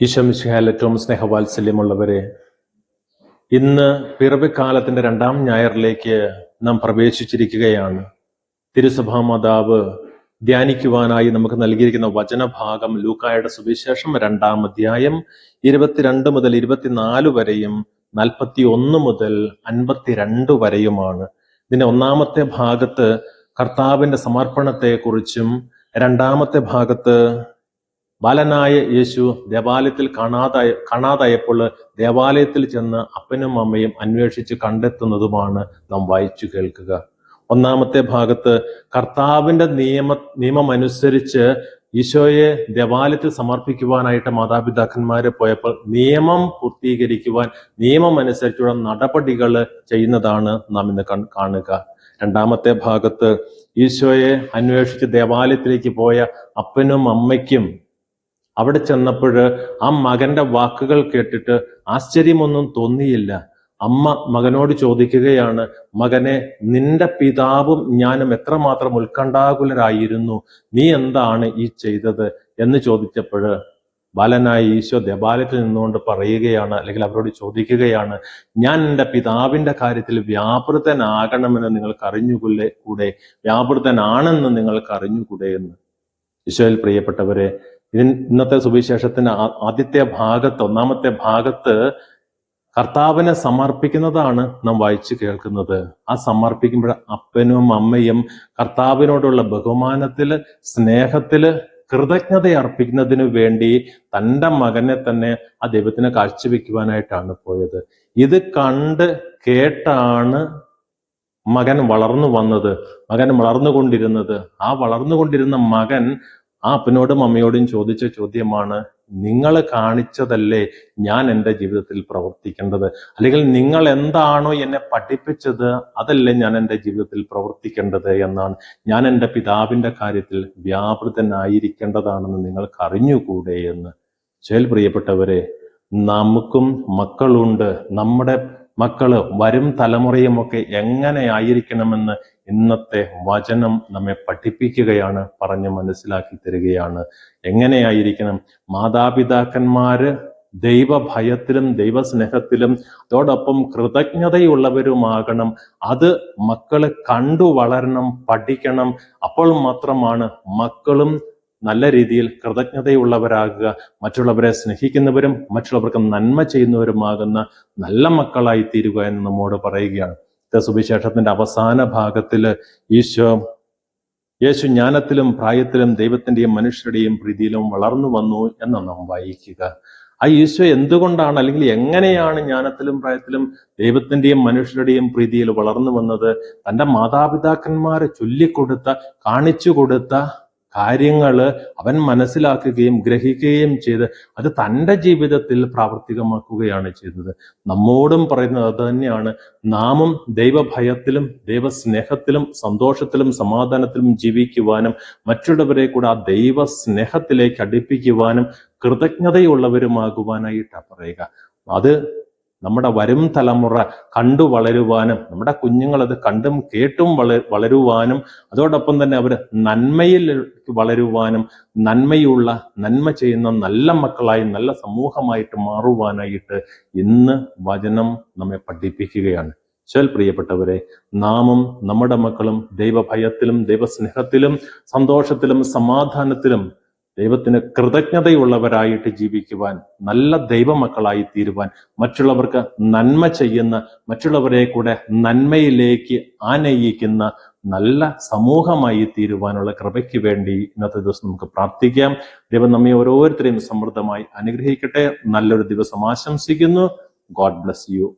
ഈശോ മിശിഹായിൽ ഏറ്റവും സ്നേഹവാത്സല്യമുള്ളവരെ, ഇന്ന് പിറവിക്കാലത്തിന്റെ 2-ാം ഞായറിലേക്ക് നാം പ്രവേശിച്ചിരിക്കുകയാണ്. തിരുസഭാ മാതാവ് ധ്യാനിക്കുവാനായി നമുക്ക് നൽകിയിരിക്കുന്ന വചനഭാഗം ലൂക്കായുടെ സുവിശേഷം 2-ാം അധ്യായം 22 മുതൽ 24 വരെയും 41 മുതൽ 52 വരെയുമാണ്. ഇതിന്റെ 1-ാമത്തെ ഭാഗത്ത് കർത്താവിന്റെ സമർപ്പണത്തെക്കുറിച്ചും 2-ാമത്തെ ഭാഗത്ത് ബാലനായ യേശു ദേവാലയത്തിൽ കാണാതായപ്പോൾ ദേവാലയത്തിൽ ചെന്ന് അപ്പനും അമ്മയും അന്വേഷിച്ച് കണ്ടെത്തുന്നതുമാണ് നാം വായിച്ചു കേൾക്കുക. 1-ാമത്തെ ഭാഗത്ത് കർത്താവിന്റെ നിയമം അനുസരിച്ച് ഈശോയെ ദേവാലയത്തിൽ സമർപ്പിക്കുവാനായിട്ട് മാതാപിതാക്കന്മാര് പോയപ്പോൾ നിയമം പൂർത്തീകരിക്കുവാൻ നിയമം അനുസരിച്ചുള്ള നടപടികൾ ചെയ്യുന്നതാണ് നാം ഇന്ന് കാണുക. 2-ാമത്തെ ഭാഗത്ത് ഈശോയെ അന്വേഷിച്ച് ദേവാലയത്തിലേക്ക് പോയ അപ്പനും അമ്മയ്ക്കും അവിടെ ചെന്നപ്പോൾ ആ മകന്റെ വാക്കുകൾ കേട്ടിട്ട് ആശ്ചര്യമൊന്നും തോന്നിയില്ല. അമ്മ മകനോട് ചോദിക്കുകയാണ്, മകനെ, നിന്റെ പിതാവും ഞാനും എത്രമാത്രം ഉത്കണ്ഠാകുലരായിരുന്നു, നീ എന്താണ് ഈ ചെയ്തത് എന്ന് ചോദിച്ചപ്പോൾ ബാലനായ ഈശോ ദേവാലയത്തിൽ നിന്നുകൊണ്ട് പറയുകയാണ്, അല്ലെങ്കിൽ അവരോട് ചോദിക്കുകയാണ്, ഞാൻ എൻ്റെ പിതാവിന്റെ കാര്യത്തിൽ വ്യാപൃതനാകണമെന്ന് നിങ്ങൾക്ക് അറിഞ്ഞുകൂടെ, വ്യാപൃതനാണെന്ന് നിങ്ങൾക്ക് അറിഞ്ഞുകൂടെ എന്ന്. ഈശോയിൽ പ്രിയപ്പെട്ടവരെ, ഇന്നത്തെ സുവിശേഷത്തിന്റെ ആദ്യത്തെ ഭാഗത്ത് 1-ാമത്തെ ഭാഗത്ത് കർത്താവിനെ സമർപ്പിക്കുന്നതാണ് നാം വായിച്ചു കേൾക്കുന്നത്. ആ സമർപ്പിക്കുമ്പോൾ അപ്പനും അമ്മയും കർത്താവിനോടുള്ള ബഹുമാനത്തില്, സ്നേഹത്തില്, കൃതജ്ഞത അർപ്പിക്കുന്നതിനു വേണ്ടി തൻ്റെ മകനെ തന്നെ ആ ദൈവത്തിന് കാഴ്ചവെക്കുവാനായിട്ടാണ് പോയത്. ഇത് കണ്ട് കേട്ടാണ് മകൻ വളർന്നു വന്നത്, മകൻ വളർന്നുകൊണ്ടിരുന്നത്. ആ വളർന്നുകൊണ്ടിരുന്ന മകൻ ആ അപ്പനോടും അമ്മയോടും ചോദിച്ച ചോദ്യമാണ്, നിങ്ങൾ കാണിച്ചതല്ലേ ഞാൻ എൻ്റെ ജീവിതത്തിൽ പ്രവർത്തിക്കേണ്ടത്, അല്ലെങ്കിൽ നിങ്ങൾ എന്താണോ എന്നെ പഠിപ്പിച്ചത് അതല്ലേ ഞാൻ എൻ്റെ ജീവിതത്തിൽ പ്രവർത്തിക്കേണ്ടത് എന്നാണ്. ഞാൻ എൻ്റെ പിതാവിന്റെ കാര്യത്തിൽ വ്യാപൃതനായിരിക്കേണ്ടതാണെന്ന് നിങ്ങൾക്ക് അറിഞ്ഞുകൂടെ എന്ന്. പ്രിയപ്പെട്ടവരെ, നമുക്കും മക്കളുണ്ട്. നമ്മുടെ മക്കള്, വരും തലമുറയുമൊക്കെ എങ്ങനെയായിരിക്കണമെന്ന് ഇന്നത്തെ വചനം നമ്മെ പഠിപ്പിക്കുകയാണ്, പറഞ്ഞ് മനസ്സിലാക്കി തരികയാണ്. എങ്ങനെയായിരിക്കണം? മാതാപിതാക്കന്മാര് ദൈവഭയത്തിലും ദൈവസ്നേഹത്തിലും അതോടൊപ്പം കൃതജ്ഞതയുള്ളവരുമാകണം. അത് മക്കള് കണ്ടു വളരണം, പഠിക്കണം. അപ്പോൾ മാത്രമാണ് മക്കളും നല്ല രീതിയിൽ കൃതജ്ഞതയുള്ളവരാകുക, മറ്റുള്ളവരെ സ്നേഹിക്കുന്നവരും മറ്റുള്ളവർക്ക് നന്മ ചെയ്യുന്നവരുമാകുന്ന നല്ല മക്കളായി തീരുക എന്ന് നമ്മോട് പറയുകയാണ്. സുവിശേഷത്തിന്റെ അവസാന ഭാഗത്തില് യേശു ജ്ഞാനത്തിലും പ്രായത്തിലും ദൈവത്തിന്റെയും മനുഷ്യരുടെയും പ്രീതിയിലും വളർന്നു വന്നു എന്ന് നാം വായിക്കുക. ആ ഈശോ എന്തുകൊണ്ടാണ്, അല്ലെങ്കിൽ എങ്ങനെയാണ് ജ്ഞാനത്തിലും പ്രായത്തിലും ദൈവത്തിന്റെയും മനുഷ്യരുടെയും പ്രീതിയിൽ വളർന്നു വന്നത്? തൻ്റെ മാതാപിതാക്കന്മാരെ ചൊല്ലിക്കൊടുത്ത, കാണിച്ചു കൊടുത്ത കാര്യങ്ങള് അവൻ മനസ്സിലാക്കുകയും ഗ്രഹിക്കുകയും ചെയ്ത് അത് തൻ്റെ ജീവിതത്തിൽ പ്രാവർത്തികമാക്കുകയാണ് ചെയ്തത്. നമ്മോടും പറയുന്നത് അത് തന്നെയാണ്. നാമും ദൈവഭയത്തിലും ദൈവസ്നേഹത്തിലും സന്തോഷത്തിലും സമാധാനത്തിലും ജീവിക്കുവാനും മറ്റുള്ളവരെ കൂടെ ആ ദൈവ സ്നേഹത്തിലേക്ക് അടുപ്പിക്കുവാനും കൃതജ്ഞതയുള്ളവരുമാകുവാനായിട്ടാണ് പറയുക. അത് നമ്മുടെ വരും തലമുറ കണ്ടു വളരുവാനും നമ്മുടെ കുഞ്ഞുങ്ങൾ അത് കണ്ടും കേട്ടും വളരുവാനും അതോടൊപ്പം തന്നെ അവർ നന്മയിൽ വളരുവാനും നന്മ ചെയ്യുന്ന നല്ല മക്കളായി നല്ല സമൂഹമായിട്ട് മാറുവാനായിട്ട് ഇന്ന് വചനം നമ്മെ പഠിപ്പിക്കുകയാണ്. പ്രിയപ്പെട്ടവരെ, നാമും നമ്മുടെ മക്കളും ദൈവഭയത്തിലും ദൈവസ്നേഹത്തിലും സന്തോഷത്തിലും സമാധാനത്തിലും ദൈവത്തിന് കൃതജ്ഞതയുള്ളവരായിട്ട് ജീവിക്കുവാൻ, നല്ല ദൈവമക്കളായി തീരുവാൻ, മറ്റുള്ളവർക്ക് നന്മ ചെയ്യുന്ന, മറ്റുള്ളവരെ കൂടെ നന്മയിലേക്ക് ആനയിക്കുന്ന നല്ല സമൂഹമായി തീരുവാനുള്ള കൃപയ്ക്ക് വേണ്ടി ഇന്നത്തെ ദിവസം നമുക്ക് പ്രാർത്ഥിക്കാം. ദൈവം നമ്മെ ഓരോരുത്തരെയും സമൃദ്ധമായി അനുഗ്രഹിക്കട്ടെ. നല്ലൊരു ദിവസം ആശംസിക്കുന്നു. God bless you.